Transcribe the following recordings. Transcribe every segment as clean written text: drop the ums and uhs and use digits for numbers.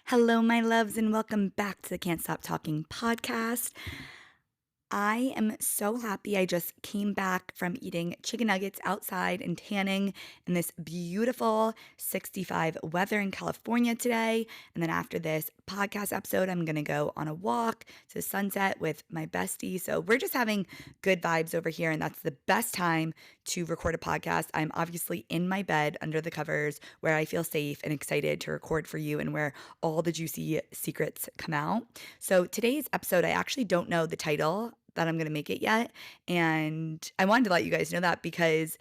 Hello, my loves, and welcome back to the Can't Stop Talking podcast. I am so happy I just came back from eating chicken nuggets outside and tanning in this beautiful 65 weather in California today. And then after this podcast episode, I'm going to go on a walk to the sunset with my bestie. So we're just having good vibes over here, and that's the best time to record a podcast. I'm obviously in my bed under the covers where I feel safe and excited to record for you and where all the juicy secrets come out. So today's episode, I actually don't know the title that I'm going to make it yet. And I wanted to let you guys know that because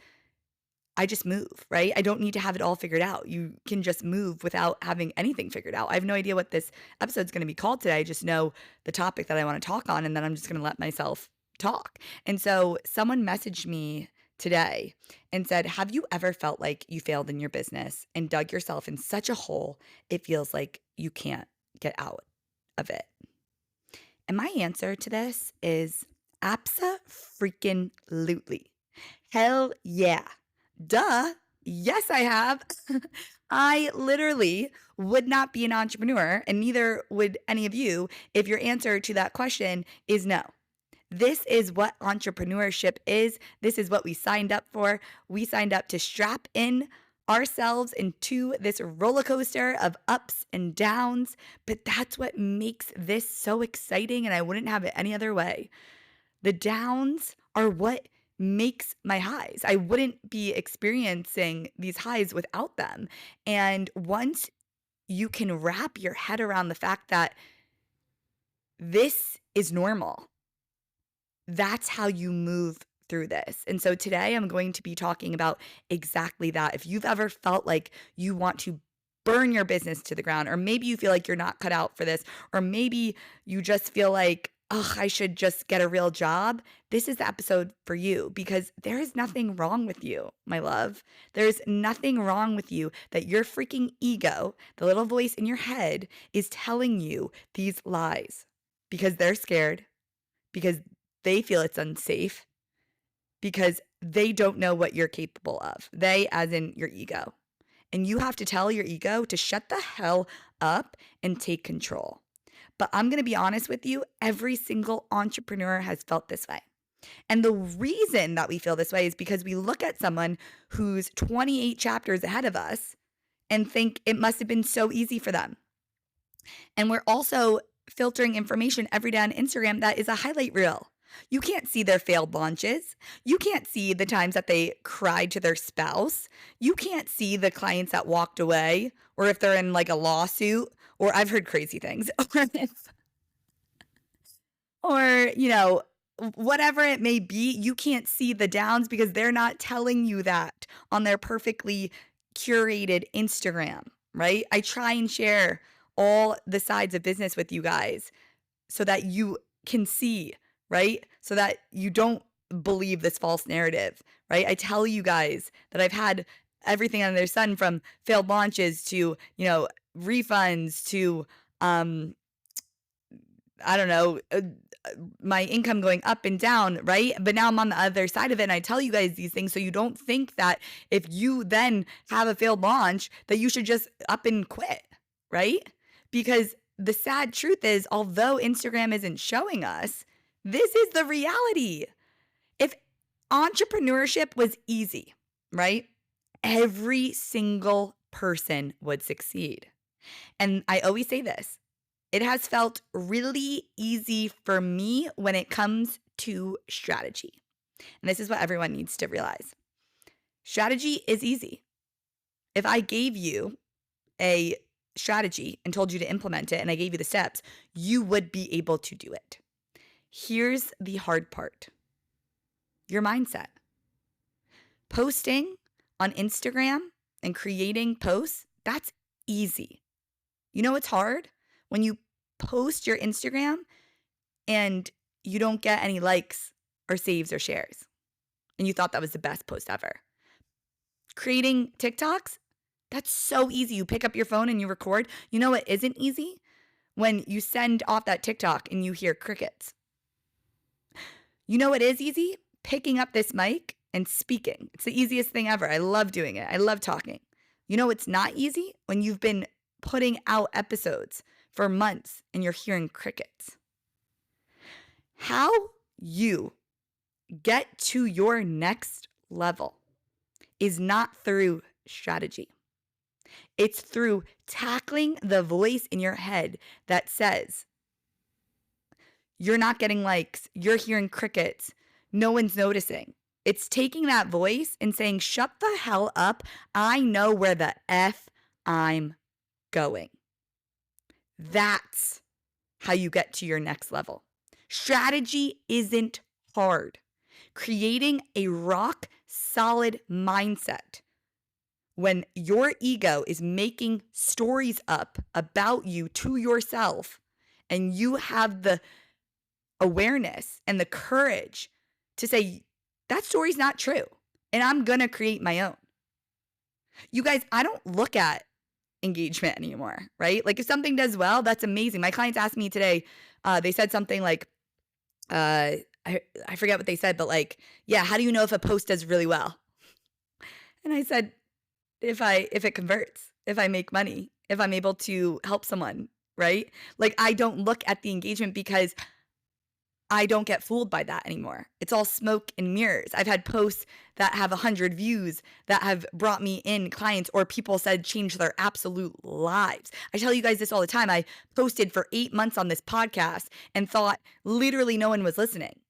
I just move, right? I don't need to have it all figured out. You can just move without having anything figured out. I have no idea what this episode's going to be called today. I just know the topic that I want to talk on, and then I'm just going to let myself talk. And so someone messaged me today and said, have you ever felt like you failed in your business and dug yourself in such a hole it feels like you can't get out of it? And my answer to this is abso-freaking-lutely. Hell yeah. Duh. Yes, I have. I literally would not be an entrepreneur, and neither would any of you if your answer to that question is no. This is what entrepreneurship is. This is what we signed up for. We signed up to strap in ourselves into this roller coaster of ups and downs, but that's what makes this so exciting, and I wouldn't have it any other way. The downs are what makes my highs. I wouldn't be experiencing these highs without them. And once you can wrap your head around the fact that this is normal, that's how you move through this. And so today I'm going to be talking about exactly that. If you've ever felt like you want to burn your business to the ground, or maybe you feel like you're not cut out for this, or maybe you just feel like, oh, I should just get a real job, this is the episode for you, because there is nothing wrong with you, my love. There's nothing wrong with you that your freaking ego, the little voice in your head, is telling you these lies because they're scared, because they feel it's unsafe, because they don't know what you're capable of. They, as in your ego. And you have to tell your ego to shut the hell up and take control. But I'm going to be honest with you, every single entrepreneur has felt this way. And the reason that we feel this way is because we look at someone who's 28 chapters ahead of us and think it must have been so easy for them. And we're also filtering information every day on Instagram that is a highlight reel. You can't see their failed launches. You can't see the times that they cried to their spouse. You can't see the clients that walked away, or if they're in like a lawsuit, or I've heard crazy things, or, whatever it may be, you can't see the downs because they're not telling you that on their perfectly curated Instagram, right? I try and share all the sides of business with you guys so that you can see, right? So that you don't believe this false narrative, right? I tell you guys that I've had everything under the sun, from failed launches to, refunds to, I don't know, my income going up and down, right? But now I'm on the other side of it, and I tell you guys these things so you don't think that if you then have a failed launch that you should just up and quit, right? Because the sad truth is, although Instagram isn't showing us, this is the reality. If entrepreneurship was easy, right? Every single person would succeed. And I always say this, it has felt really easy for me when it comes to strategy. And this is what everyone needs to realize. Strategy is easy. If I gave you a strategy and told you to implement it and I gave you the steps, you would be able to do it. Here's the hard part. Your mindset. Posting on Instagram and creating posts, that's easy. You know what's hard? When you post your Instagram and you don't get any likes or saves or shares, and you thought that was the best post ever. Creating TikToks, that's so easy. You pick up your phone and you record. You know what isn't easy? When you send off that TikTok and you hear crickets. You know what is easy? Picking up this mic and speaking. It's the easiest thing ever. I love doing it. I love talking. You know what's not easy? When you've been putting out episodes for months and you're hearing crickets. How you get to your next level is not through strategy. It's through tackling the voice in your head that says, you're not getting likes, you're hearing crickets, no one's noticing. It's taking that voice and saying, shut the hell up. I know where the F I'm going. That's how you get to your next level. Strategy isn't hard. Creating a rock solid mindset when your ego is making stories up about you to yourself and you have the awareness and the courage to say, that story's not true and I'm going to create my own. You guys, I don't look at engagement anymore, right? Like if something does well, that's amazing. My clients asked me today, they said something like, I forget what they said, but like, yeah, how do you know if a post does really well? And I said, if it converts, if I make money, if I'm able to help someone, right? Like I don't look at the engagement because I don't get fooled by that anymore. It's all smoke and mirrors. I've had posts that have 100 views that have brought me in clients or people said changed their absolute lives. I tell you guys this all the time. I posted for 8 months on this podcast and thought literally no one was listening.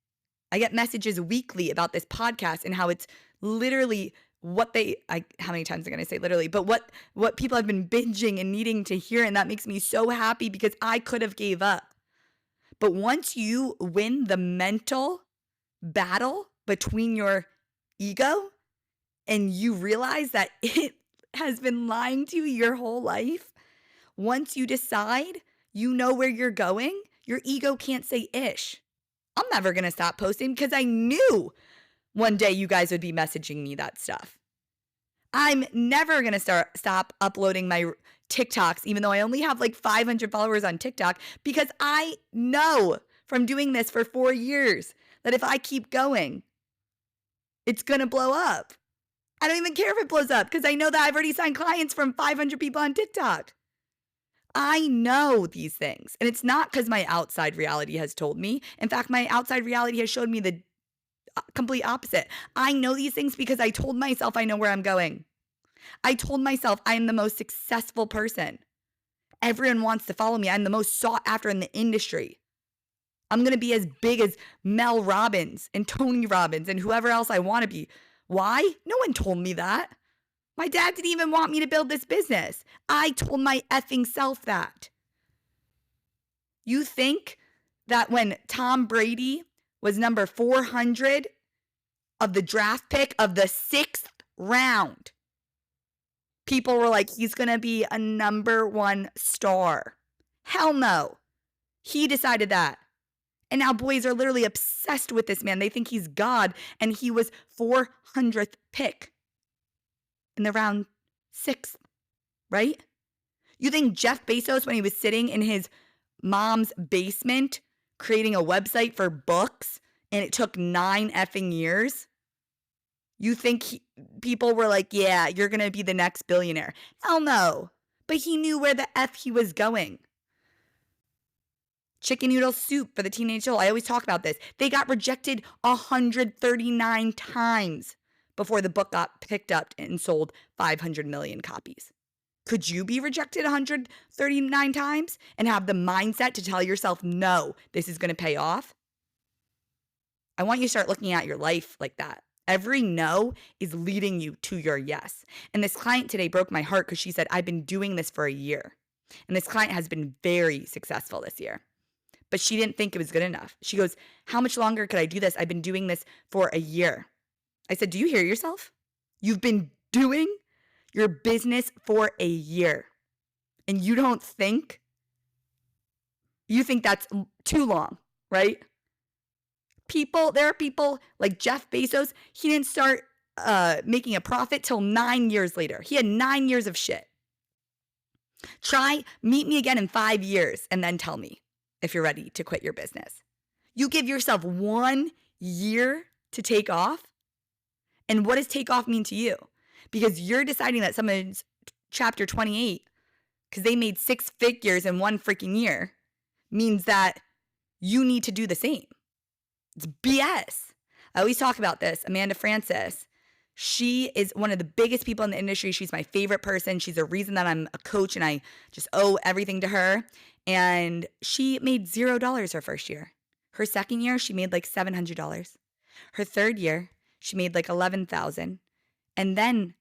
I get messages weekly about this podcast and how it's literally how many times am I going to say literally, but what people have been binging and needing to hear. And that makes me so happy because I could have gave up. But once you win the mental battle between your ego and you realize that it has been lying to you your whole life, once you decide you know where you're going, your ego can't say ish. I'm never going to stop posting because I knew one day you guys would be messaging me that stuff. I'm never going to stop uploading my TikToks, even though I only have like 500 followers on TikTok, because I know from doing this for 4 years that if I keep going, it's going to blow up. I don't even care if it blows up because I know that I've already signed clients from 500 people on TikTok. I know these things. And it's not because my outside reality has told me. In fact, my outside reality has showed me the complete opposite. I know these things because I told myself I know where I'm going. I told myself I am the most successful person. Everyone wants to follow me. I'm the most sought after in the industry. I'm going to be as big as Mel Robbins and Tony Robbins and whoever else I want to be. Why? No one told me that. My dad didn't even want me to build this business. I told my effing self that. You think that when Tom Brady was number 400 of the draft pick of the 6th round, people were like, he's going to be a number 1 star. Hell no. He decided that. And now boys are literally obsessed with this man. They think he's God, and he was 400th pick in the round 6th, right? You think Jeff Bezos, when he was sitting in his mom's basement creating a website for books and it took 9 effing years, you think people were like, yeah, you're going to be the next billionaire? Hell no. But he knew where the F he was going. Chicken noodle soup for the teenage soul. I always talk about this. They got rejected 139 times before the book got picked up and sold 500 million copies. Could you be rejected 139 times and have the mindset to tell yourself, no, this is going to pay off? I want you to start looking at your life like that. Every no is leading you to your yes. And this client today broke my heart because she said, I've been doing this for a year. And this client has been very successful this year. But she didn't think it was good enough. She goes, how much longer could I do this? I've been doing this for a year. I said, do you hear yourself? You've been doing your business for a year. And you think that's too long, right? There are people like Jeff Bezos. He didn't start making a profit till 9 years later. He had 9 years of shit. Meet me again in 5 years and then tell me if you're ready to quit your business. You give yourself 1 year to take off. And what does take off mean to you? Because you're deciding that someone's chapter 28 because they made six figures in one freaking year means that you need to do the same. It's BS. I always talk about this. Amanda Francis, she is one of the biggest people in the industry. She's my favorite person. She's the reason that I'm a coach and I just owe everything to her. And she made $0 her first year. Her second year, she made like $700. Her third year, she made like $11,000. And then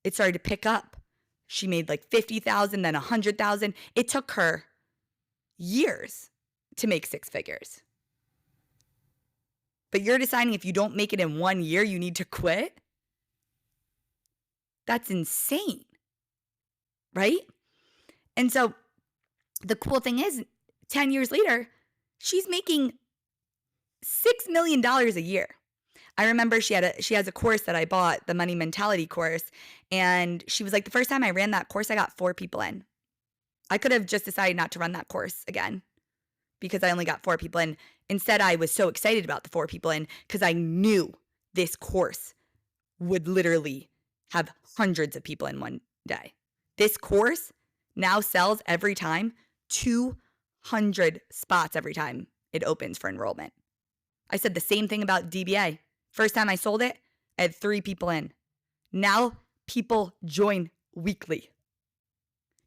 it started to pick up. She made like $50,000, then $100,000. It took her years to make six figures. But you're deciding if you don't make it in 1 year, you need to quit? That's insane, right? And so the cool thing is, 10 years later, she's making $6 million a year. I remember she has a course that I bought, the Money Mentality course, and she was like, the first time I ran that course, I got 4 people in. I could have just decided not to run that course again because I only got 4 people in. Instead, I was so excited about the 4 people in because I knew this course would literally have hundreds of people in one day. This course now sells every time 200 spots every time it opens for enrollment. I said the same thing about DBA. First time I sold it, I had 3 people in. Now people join weekly.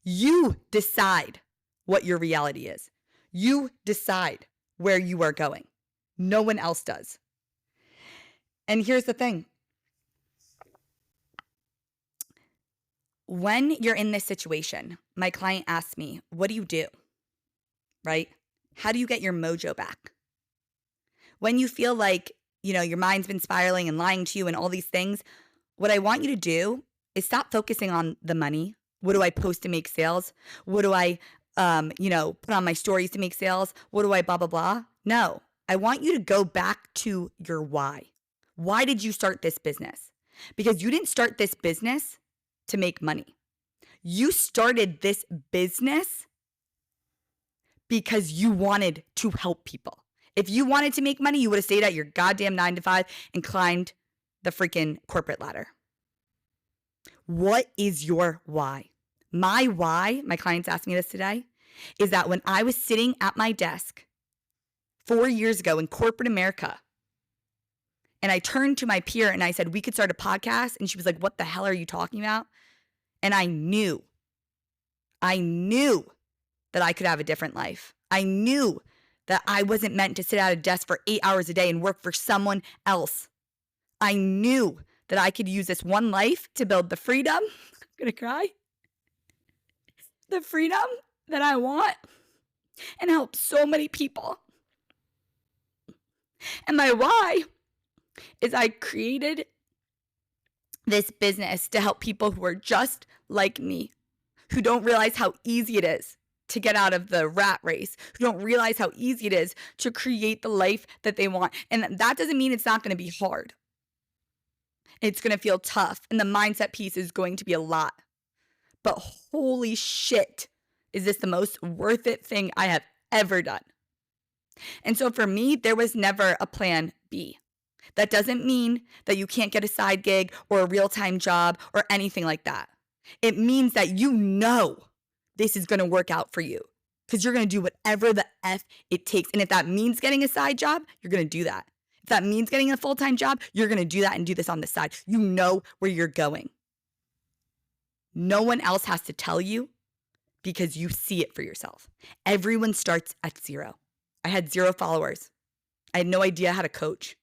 You decide what your reality is. You decide where you are going. No one else does. And here's the thing. When you're in this situation, my client asks me, what do you do? Right? How do you get your mojo back? When you feel like, your mind's been spiraling and lying to you and all these things, what I want you to do is stop focusing on the money. What do I post to make sales? What do I, put on my stories to make sales? What do I blah, blah, blah? No, I want you to go back to your why. Why did you start this business? Because you didn't start this business to make money. You started this business because you wanted to help people. If you wanted to make money, you would have stayed at your goddamn 9 to 5 and climbed the freaking corporate ladder. What is your why? My why, my clients asked me this today, is that when I was sitting at my desk 4 years ago in corporate America, and I turned to my peer and I said, we could start a podcast. And she was like, what the hell are you talking about? And I knew that I could have a different life. I knew that I wasn't meant to sit at a desk for 8 hours a day and work for someone else. I knew that I could use this one life to build the freedom. I'm gonna cry. The freedom that I want and help so many people. And my why is I created this business to help people who are just like me, who don't realize how easy it is to get out of the rat race, who don't realize how easy it is to create the life that they want. And that doesn't mean it's not going to be hard. It's going to feel tough, and the mindset piece is going to be a lot. But holy shit, is this the most worth it thing I have ever done? And so for me, there was never a plan B. That doesn't mean that you can't get a side gig or a real-time job or anything like that. It means that this is going to work out for you because you're going to do whatever the F it takes. And if that means getting a side job, you're going to do that. If that means getting a full-time job, you're going to do that and do this on the side. You know where you're going. No one else has to tell you because you see it for yourself. Everyone starts at 0. I had 0 followers. I had no idea how to coach.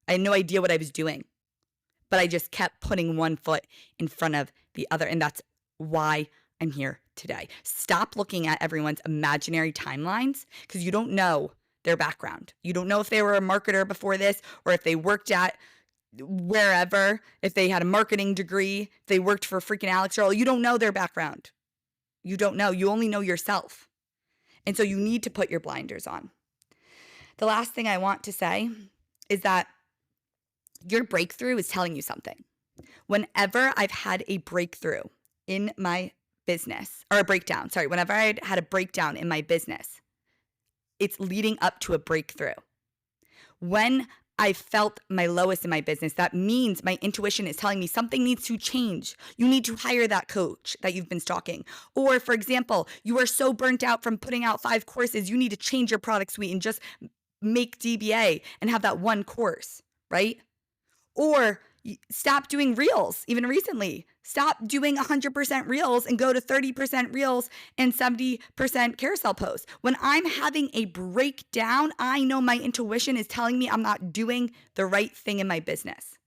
I had no idea what I was doing, but I just kept putting one foot in front of the other. And that's why I'm here today. Stop looking at everyone's imaginary timelines because you don't know their background. You don't know if they were a marketer before this or if they worked at wherever, if they had a marketing degree, if they worked for freaking Alex Earl. You don't know their background. You don't know. You only know yourself. And so you need to put your blinders on. The last thing I want to say is that your breakthrough is telling you something. Whenever I've had a breakthrough in my business, or a breakdown, whenever I had a breakdown in my business, it's leading up to a breakthrough. When I felt my lowest in my business. That means my intuition is telling me something needs to change. You need to hire that coach that you've been stalking. Or, for example, you are so burnt out from putting out 5 courses, you need to change your product suite and just make DBA and have that one course, right? Or stop doing reels, even recently. Stop doing 100% reels and go to 30% reels and 70% carousel posts. When I'm having a breakdown, I know my intuition is telling me I'm not doing the right thing in my business.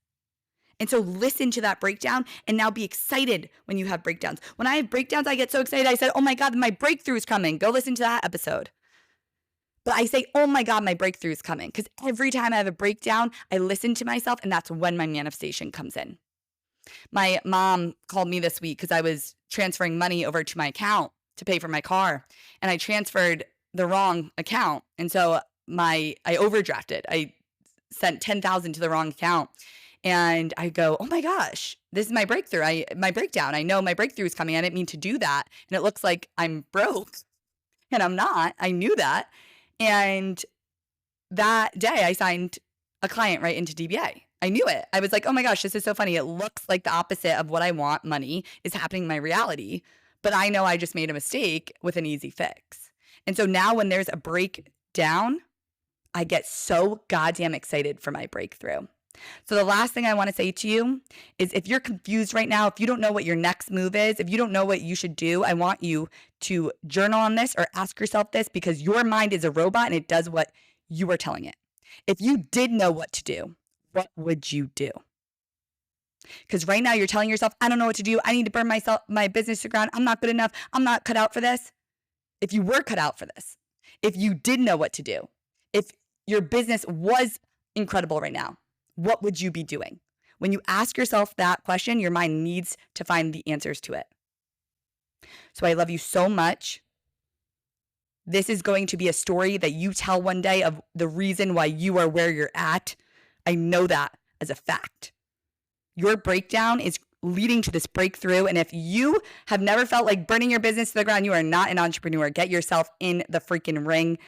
And so listen to that breakdown and now be excited when you have breakdowns. When I have breakdowns, I get so excited. I said, oh my God, my breakthrough is coming. Go listen to that episode. But I say, oh my God, my breakthrough is coming. Because every time I have a breakdown, I listen to myself, and that's when my manifestation comes in. My mom called me this week because I was transferring money over to my account to pay for my car. And I transferred the wrong account. And so I overdrafted. I sent $10,000 to the wrong account. And I go, oh my gosh, this is my breakthrough. My breakdown. I know my breakthrough is coming. I didn't mean to do that. And it looks like I'm broke. And I'm not. I knew that. And that day I signed a client right into DBA. I knew it. I was like, oh my gosh, this is so funny. It looks like the opposite of what I want. Money is happening in my reality, but I know I just made a mistake with an easy fix. And so now when there's a breakdown, I get so goddamn excited for my breakthrough. So the last thing I want to say to you is, if you're confused right now, if you don't know what your next move is, if you don't know what you should do, I want you to journal on this or ask yourself this, because your mind is a robot and it does what you are telling it. If you did know what to do, what would you do? Because right now you're telling yourself, I don't know what to do. I need to burn my business to the ground. I'm not good enough. I'm not cut out for this. If you were cut out for this, if you did know what to do, if your business was incredible right now, what would you be doing? When you ask yourself that question, your mind needs to find the answers to it. So I love you so much. This is going to be a story that you tell one day of the reason why you are where you're at. I know that as a fact. Your breakdown is leading to this breakthrough. And if you have never felt like burning your business to the ground, you are not an entrepreneur. Get yourself in the freaking ring.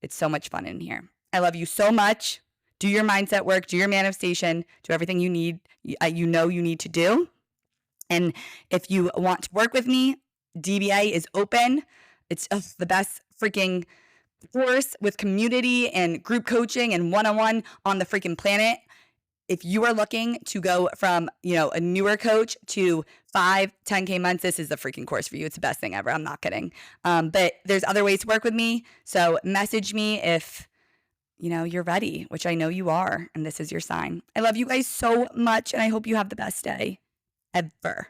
It's so much fun in here. I love you so much. Do your mindset work, do your manifestation, do everything you need, you need to do. And if you want to work with me, DBA is open. It's the best freaking course with community and group coaching and one-on-one on the freaking planet. If you are looking to go from, a newer coach to 5, 10K months, this is the freaking course for you. It's the best thing ever. I'm not kidding. But there's other ways to work with me. So message me if you're ready, which I know you are, and this is your sign. I love you guys so much, and I hope you have the best day ever.